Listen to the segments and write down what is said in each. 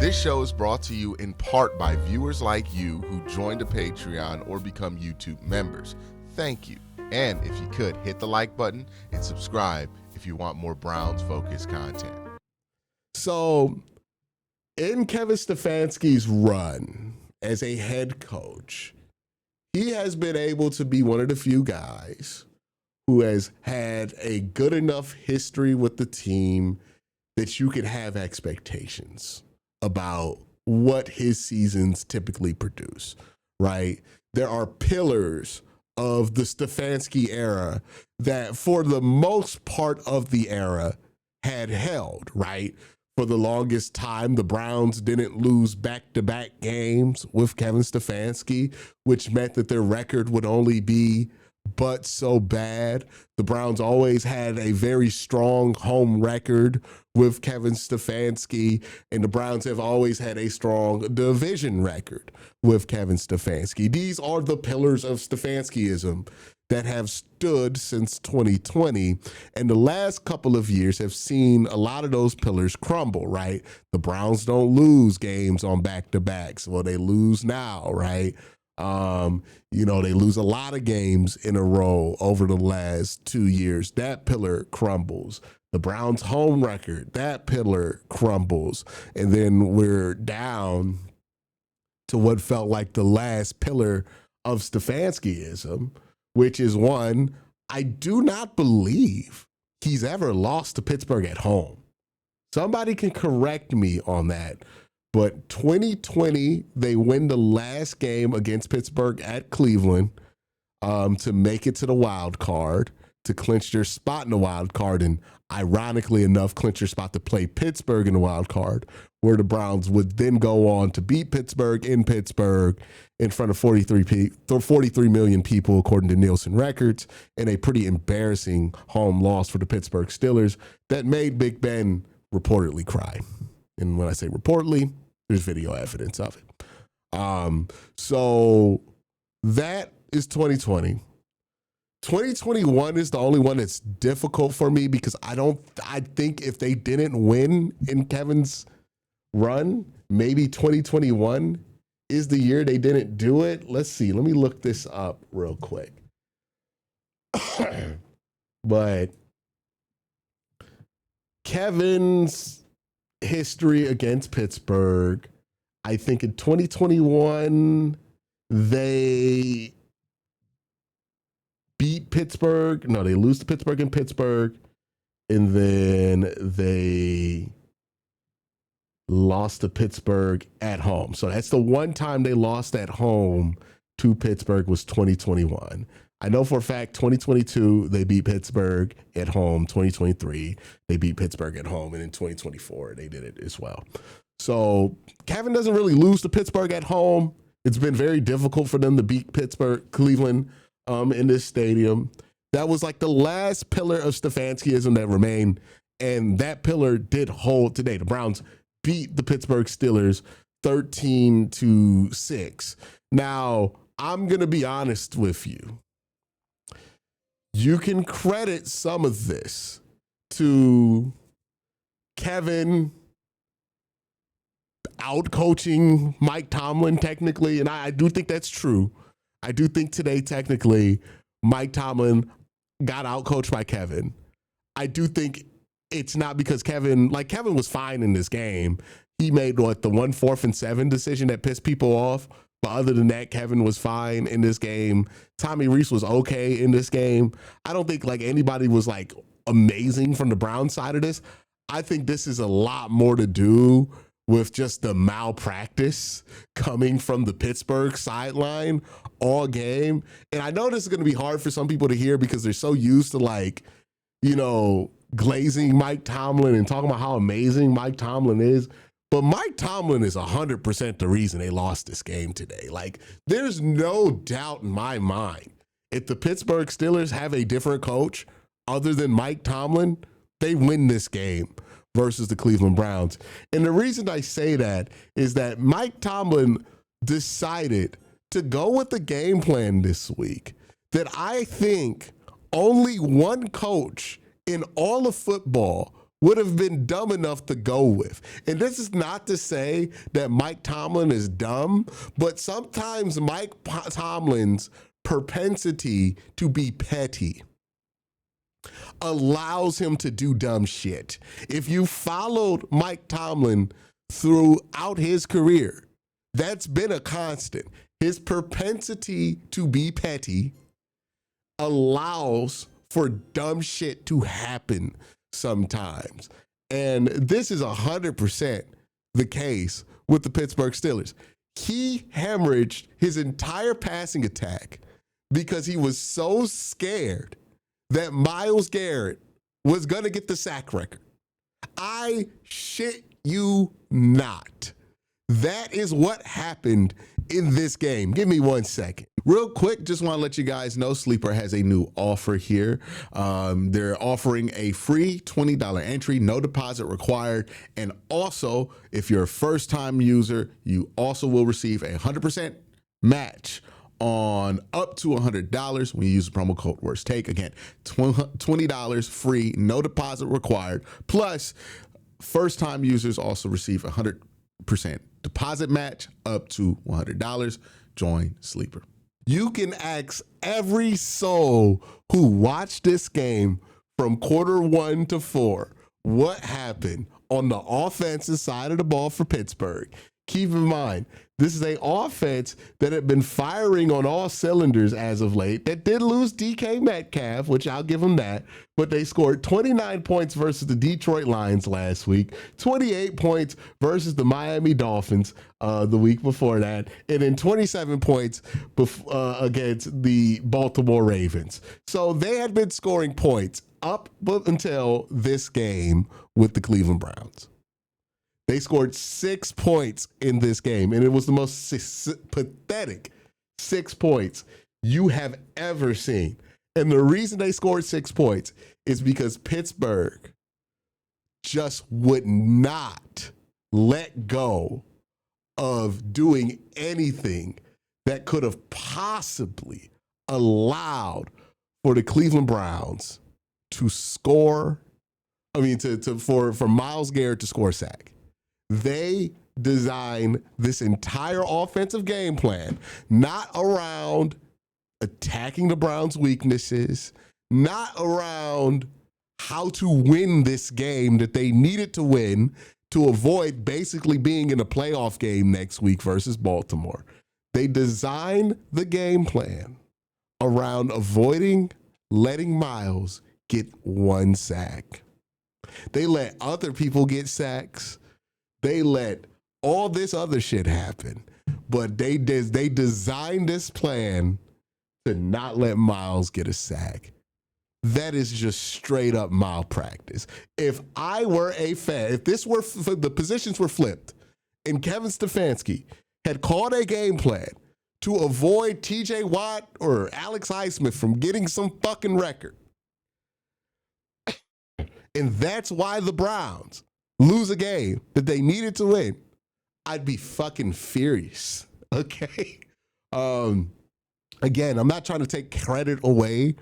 This show is brought to you in part by viewers like you who joined a Patreon or become YouTube members. Thank you. And if you could, hit the like button and subscribe if you want more Browns-focused content. So, in Kevin Stefanski's run as a head coach, he has been able to be one of the few guys who has had a good enough history with the team that you could have expectations about what his seasons typically produce, right? There are pillars of the Stefanski era that for the most part of the era had held, right? For the longest time, the Browns didn't lose back-to-back games with Kevin Stefanski, which meant that their record would only be but so bad. The Browns always had a very strong home record with Kevin Stefanski, and the Browns have always had a strong division record with Kevin Stefanski. These are the pillars of Stefanskiism that have stood since 2020, and the last couple of years have seen a lot of those pillars crumble, right? The Browns don't lose games on back-to-backs. Well, they lose now, right? They lose a lot of games in a row over the last 2 years. That pillar crumbles. The Browns' home record, that pillar crumbles. And then we're down to what felt like the last pillar of Stefanskiism, which is one, I do not believe he's ever lost to Pittsburgh at home. Somebody can correct me on that. But 2020, they win the last game against Pittsburgh at Cleveland to make it to the wild card, to clinch their spot in the wild card, and ironically enough, clinch their spot to play Pittsburgh in the wild card, where the Browns would then go on to beat Pittsburgh in front of 43 million people, according to Nielsen records, in a pretty embarrassing home loss for the Pittsburgh Steelers that made Big Ben reportedly cry. And when I say reportedly, there's video evidence of it. So that is 2020. 2021 is the only one that's difficult for me because I think if they didn't win in Kevin's run, maybe 2021 is the year they didn't do it. Let's see. Let me look this up real quick. But Kevin's history against Pittsburgh, I think in 2021, they beat Pittsburgh. No, they lose to Pittsburgh in Pittsburgh. And then they lost to Pittsburgh at home. So that's the one time they lost at home to Pittsburgh was 2021. I know for a fact 2022, they beat Pittsburgh at home. 2023, they beat Pittsburgh at home. And in 2024, they did it as well. So Kevin doesn't really lose to Pittsburgh at home. It's been very difficult for them to beat Cleveland in this stadium. That was like the last pillar of Stefanskiism that remained. And that pillar did hold today. The Browns beat the Pittsburgh Steelers 13-6. Now, I'm going to be honest with you. You can credit some of this to Kevin out-coaching Mike Tomlin technically, and I do think that's true. I do think today technically Mike Tomlin got out-coached by Kevin. I do think it's not because Kevin was fine in this game. He made the 1 4th and 7 decision that pissed people off. But other than that, Kevin was fine in this game. Tommy Reese was okay in this game. I don't think anybody was amazing from the Brown side of this. I think this is a lot more to do with just the malpractice coming from the Pittsburgh sideline all game. And I know this is going to be hard for some people to hear because they're so used to glazing Mike Tomlin and talking about how amazing Mike Tomlin is. But Mike Tomlin is 100% the reason they lost this game today. There's no doubt in my mind, if the Pittsburgh Steelers have a different coach other than Mike Tomlin, they win this game versus the Cleveland Browns. And the reason I say that is that Mike Tomlin decided to go with the game plan this week that I think only one coach in all of football would have been dumb enough to go with. And this is not to say that Mike Tomlin is dumb, but sometimes Mike Tomlin's propensity to be petty allows him to do dumb shit. If you followed Mike Tomlin throughout his career, that's been a constant. His propensity to be petty allows for dumb shit to happen sometimes. And this is 100% the case with the Pittsburgh Steelers. He hemorrhaged his entire passing attack because he was so scared that Myles Garrett was going to get the sack record. I shit you not. That is what happened in this game. Give me 1 second. Real quick, just want to let you guys know Sleeper has a new offer here. They're offering a free $20 entry, no deposit required. And also, if you're a first-time user, you also will receive a 100% match on up to $100 when you use the promo code Worst Take. Again, $20 free, no deposit required. Plus, first-time users also receive 100% deposit match up to $100. Join Sleeper. You can ask every soul who watched this game from quarter 1 to 4 what happened on the offensive side of the ball for Pittsburgh. Keep in mind, this is an offense that had been firing on all cylinders as of late. That did lose DK Metcalf, which I'll give them that, but they scored 29 points versus the Detroit Lions last week, 28 points versus the Miami Dolphins the week before that, and then 27 points against the Baltimore Ravens. So they had been scoring points up until this game with the Cleveland Browns. They scored 6 points in this game, and it was the most pathetic 6 points you have ever seen. And the reason they scored 6 points is because Pittsburgh just would not let go of doing anything that could have possibly allowed for the Cleveland Browns to score. For Myles Garrett to score a sack. They designed this entire offensive game plan not around attacking the Browns' weaknesses, not around how to win this game that they needed to win to avoid basically being in a playoff game next week versus Baltimore. They designed the game plan around avoiding letting Myles get 1 sack. They let other people get sacks. They let all this other shit happen, but they designed this plan to not let Myles get a sack. That is just straight up malpractice. If I were a fan, if the positions were flipped and Kevin Stefanski had called a game plan to avoid TJ Watt or Alex Highsmith from getting some fucking record, and that's why the Browns lose a game that they needed to win, I'd be fucking furious. Okay. Again, I'm not trying to take credit away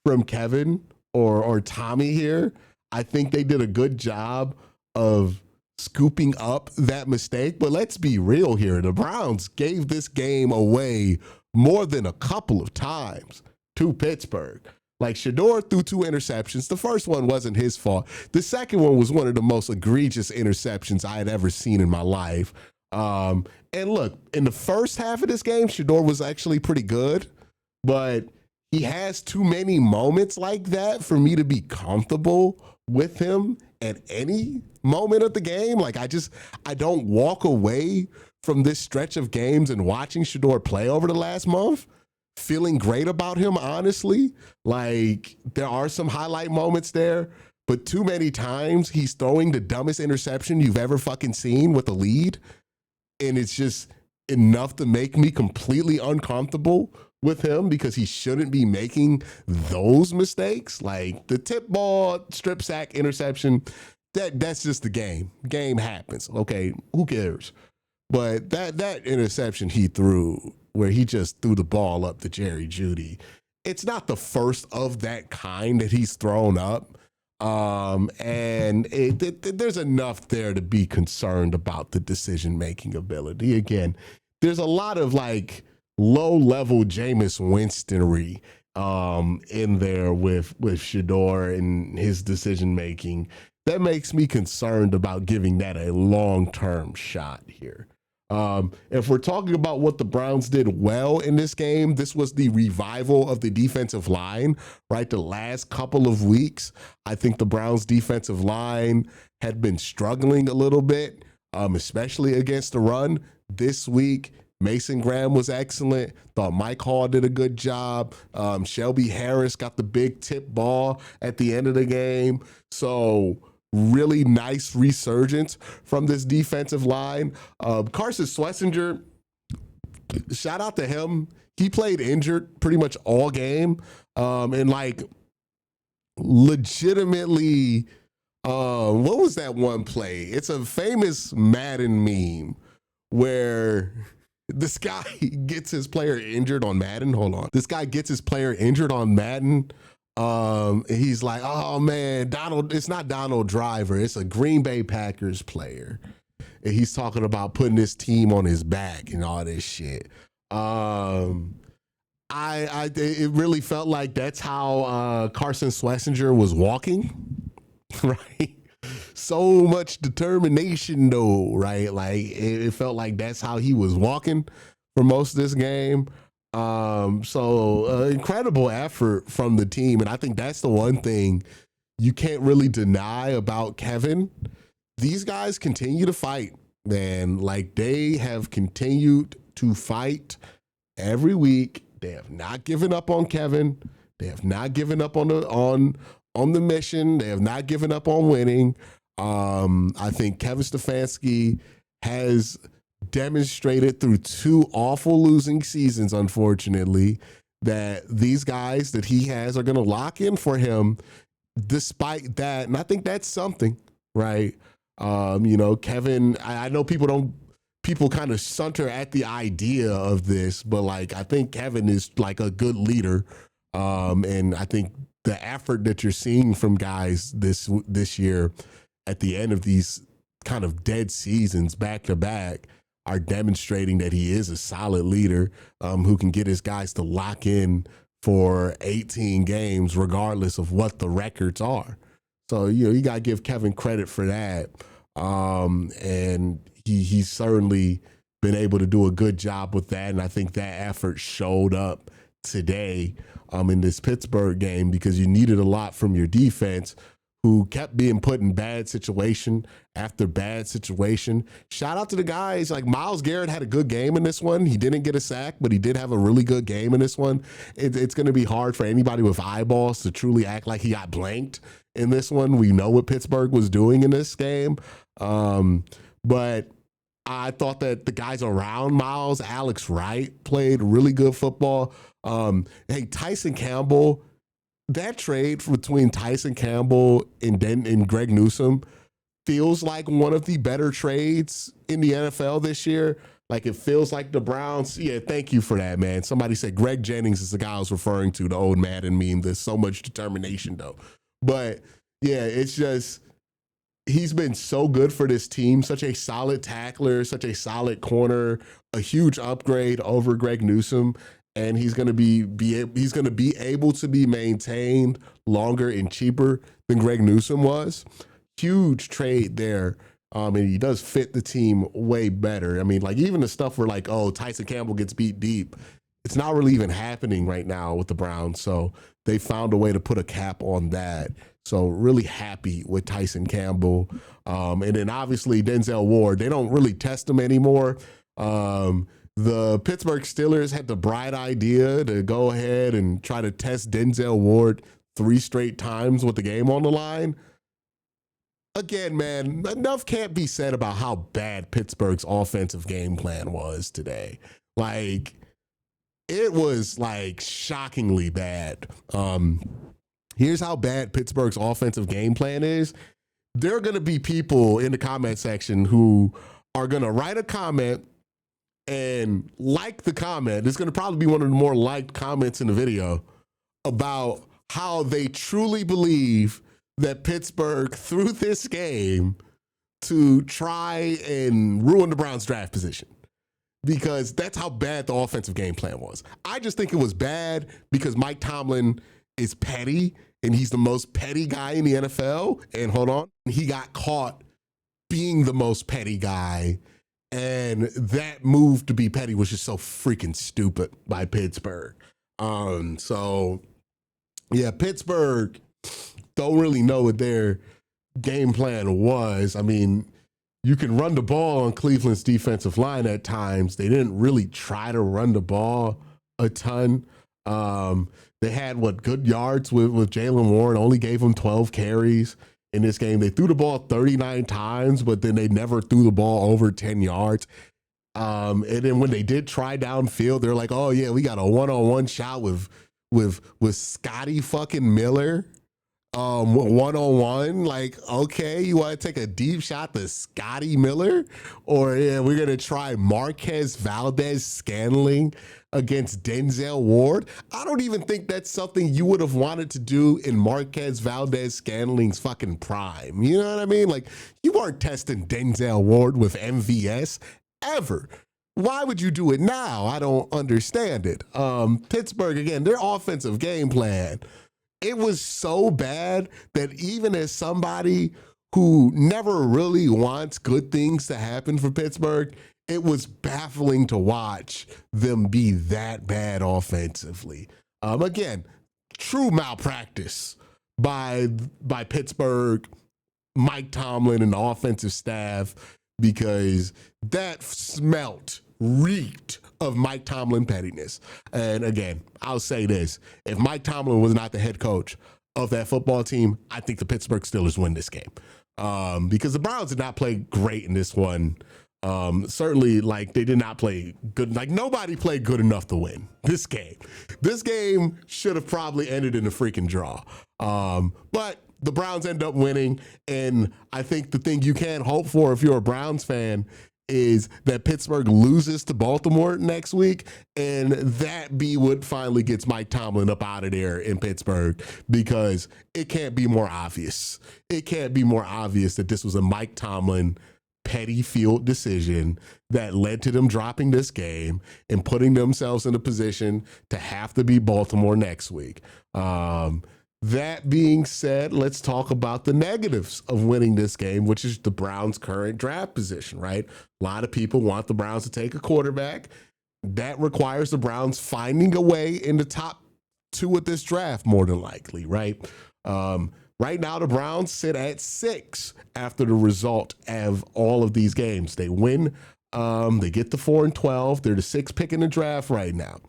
from Kevin or Tommy here. I think they did a good job of scooping up that mistake, but let's be real here. The Browns gave this game away more than a couple of times to Pittsburgh. Like, Shedeur threw 2 interceptions. The first one wasn't his fault. The second one was one of the most egregious interceptions I had ever seen in my life. And look, in the first half of this game, Shedeur was actually pretty good, but he has too many moments like that for me to be comfortable with him at any moment of the game. Like, I don't walk away from this stretch of games and watching Shedeur play over the last month feeling great about him, honestly. Like, there are some highlight moments there, but too many times he's throwing the dumbest interception you've ever fucking seen with a lead, and it's just enough to make me completely uncomfortable with him because he shouldn't be making those mistakes. Like the tip ball, strip sack, interception, that's just the game. Game happens. Okay, who cares? But that interception he threw, where he just threw the ball up to Jerry Jeudy, it's not the first of that kind that he's thrown up. And there's enough there to be concerned about the decision-making ability. Again, there's a lot of like low-level Jameis Winstonry in there with Shador and his decision-making. That makes me concerned about giving that a long-term shot here. If we're talking about what the Browns did well in this game, this was the revival of the defensive line, right? The last couple of weeks, I think the Browns defensive line had been struggling a little bit, especially against the run. This week, Mason Graham was excellent. Thought Mike Hall did a good job. Shelby Harris got the big tip ball at the end of the game. So really nice resurgence from this defensive line. Carson Schlesinger, shout out to him. He played injured pretty much all game. And like legitimately, what was that one play? It's a famous Madden meme where this guy gets his player injured on Madden. Hold on. This guy gets his player injured on Madden. He's like, oh man, it's not Donald Driver. It's a Green Bay Packers player. And he's talking about putting his team on his back and all this shit. It really felt like that's how Carson Schlesinger was walking, right? So much determination though, right? Like it felt like that's how he was walking for most of this game. So incredible effort from the team. And I think that's the one thing you can't really deny about Kevin. These guys continue to fight, man. Like they have continued to fight every week. They have not given up on Kevin. They have not given up on the mission. They have not given up on winning. I think Kevin Stefanski has demonstrated through 2 awful losing seasons, unfortunately, that these guys that he has are going to lock in for him despite that. And I think that's something, right? Kevin, I know people kind of sunter at the idea of this, but like, I think Kevin is like a good leader. And I think the effort that you're seeing from guys this year at the end of these kind of dead seasons back to back are demonstrating that he is a solid leader who can get his guys to lock in for 18 games, regardless of what the records are. So, you got to give Kevin credit for that. And he's certainly been able to do a good job with that. And I think that effort showed up today in this Pittsburgh game because you needed a lot from your defense, who kept being put in bad situation after bad situation. Shout out to the guys. Like Myles Garrett had a good game in this one. He didn't get a sack, but he did have a really good game in this one. It's going to be hard for anybody with eyeballs to truly act like he got blanked in this one. We know what Pittsburgh was doing in this game. But I thought that the guys around Myles, Alex Wright, played really good football. Hey, Tyson Campbell, that trade between Tyson Campbell and Greg Newsome feels like one of the better trades in the NFL this year. Like it feels like the Browns. Yeah, thank you for that, man. Somebody said Greg Jennings is the guy I was referring to, the old Madden meme. There's so much determination though. But yeah, it's just, he's been so good for this team. Such a solid tackler, such a solid corner, a huge upgrade over Greg Newsome. And he's going to be able to be maintained longer and cheaper than Greg Newsome was. Huge trade there. And he does fit the team way better. I mean, like even the stuff where like, oh, Tyson Campbell gets beat deep, it's not really even happening right now with the Browns. So they found a way to put a cap on that. So really happy with Tyson Campbell. And then obviously Denzel Ward, they don't really test him anymore. The Pittsburgh Steelers had the bright idea to go ahead and try to test Denzel Ward 3 straight times with the game on the line. Again, man, enough can't be said about how bad Pittsburgh's offensive game plan was today. Like, it was like shockingly bad. Here's how bad Pittsburgh's offensive game plan is. There are going to be people in the comment section who are going to write a comment and like the comment. It's going to probably be one of the more liked comments in the video about how they truly believe that Pittsburgh threw this game to try and ruin the Browns' draft position, because that's how bad the offensive game plan was. I just think it was bad because Mike Tomlin is petty, and he's the most petty guy in the NFL. And hold on, he got caught being the most petty guy. And that move to be petty was just so freaking stupid by Pittsburgh. So yeah, Pittsburgh don't really know what their game plan was. I mean, you can run the ball on Cleveland's defensive line at times. They didn't really try to run the ball a ton. They had good yards with Jaylen Warren, only gave him 12 carries in this game. They threw the ball 39 times, but then they never threw the ball over 10 yards. And then when they did try downfield, they're like, oh yeah, we got a one-on-one shot with Scotty fucking Miller. One-on-one, like, okay, you want to take a deep shot to Scotty Miller? Or yeah, we're going to try Marquez Valdez-Scantling against Denzel Ward. I don't even think that's something you would have wanted to do in Marquez Valdez-Scantling's fucking prime. You know what I mean? Like, you weren't testing Denzel Ward with MVS ever. Why would you do it now? I don't understand it. Pittsburgh, again, their offensive game plan, it was so bad that even as somebody who never really wants good things to happen for Pittsburgh, it was baffling to watch them be that bad offensively. Again, true malpractice by Pittsburgh, Mike Tomlin, and the offensive staff, because that reeked of Mike Tomlin pettiness. And again, I'll say this. If Mike Tomlin was not the head coach of that football team, I think the Pittsburgh Steelers win this game. Because the Browns did not play great in this one. Certainly, like, they did not play good. Like, nobody played good enough to win this game. This game should have probably ended in a freaking draw. But the Browns end up winning. And I think the thing you can hope for if you're a Browns fan is that Pittsburgh loses to Baltimore next week, and that be what finally gets Mike Tomlin up out of there in Pittsburgh, because it can't be more obvious. It can't be more obvious that this was a Mike Tomlin petty field decision that led to them dropping this game and putting themselves in a position to have to beat Baltimore next week. That being said, let's talk about the negatives of winning this game, which is the Browns' current draft position, right? A lot of people want the Browns to take a quarterback. That requires the Browns finding a way in the top 2 of this draft, more than likely, right? Right now, the Browns sit at 6 after the result of all of these games. They win. They get the 4-12. They're the 6th pick in the draft right now.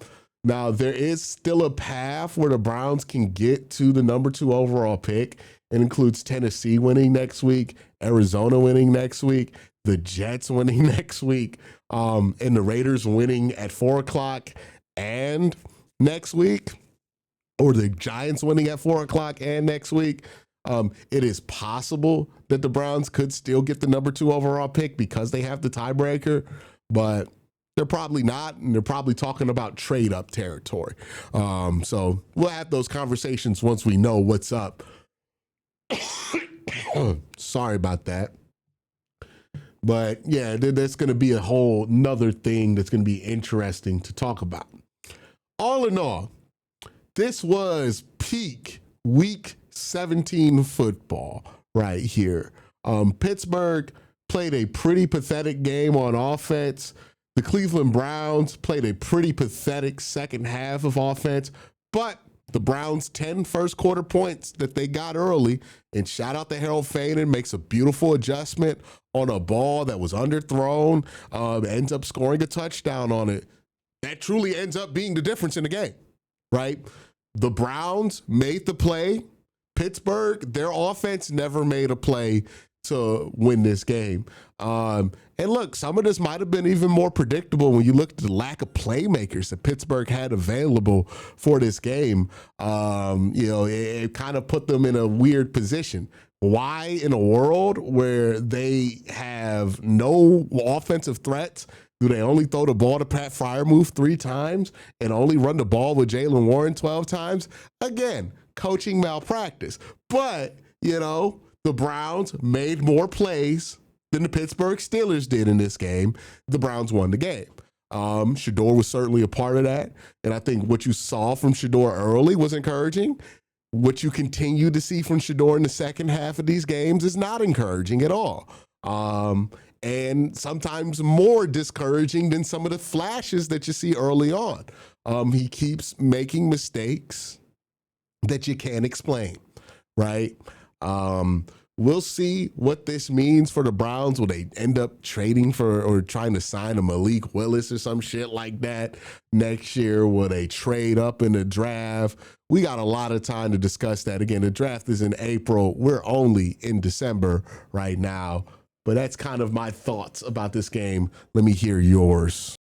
Now, there is still a path where the Browns can get to the number 2 overall pick. It includes Tennessee winning next week, Arizona winning next week, the Jets winning next week, and the Raiders winning at 4 o'clock and next week, or the Giants winning at 4 o'clock and next week. It is possible that the Browns could still get the number 2 overall pick because they have the tiebreaker, but they're probably not, and they're probably talking about trade-up territory. So we'll have those conversations once we know what's up. Sorry about that. But yeah, there's going to be a whole nother thing that's going to be interesting to talk about. All in all, this was peak Week 17 football right here. Pittsburgh played a pretty pathetic game on offense. The Cleveland Browns played a pretty pathetic second half of offense, but the Browns' 10 first quarter points that they got early, and shout out to Harold Faden, makes a beautiful adjustment on a ball that was underthrown, ends up scoring a touchdown on it. That truly ends up being the difference in the game, right? The Browns made the play. Pittsburgh, their offense never made a play to win this game. And look, some of this might have been even more predictable when you look at the lack of playmakers that Pittsburgh had available for this game. It kind of put them in a weird position. Why, in a world where they have no offensive threats, do they only throw the ball to Pat Freiermuth 3 times and only run the ball with Jaylen Warren 12 times? Again, coaching malpractice. But The Browns made more plays than the Pittsburgh Steelers did in this game. The Browns won the game. Shador was certainly a part of that. And I think what you saw from Shador early was encouraging. What you continue to see from Shador in the second half of these games is not encouraging at all. And sometimes more discouraging than some of the flashes that you see early on. He keeps making mistakes that you can't explain, right? We'll see what this means for the Browns. Will they end up trading for or trying to sign a Malik Willis or some shit like that next year? Will they trade up in the draft? We got a lot of time to discuss that. Again, the draft is in April. We're only in December right now. But that's kind of my thoughts about this game. Let me hear yours.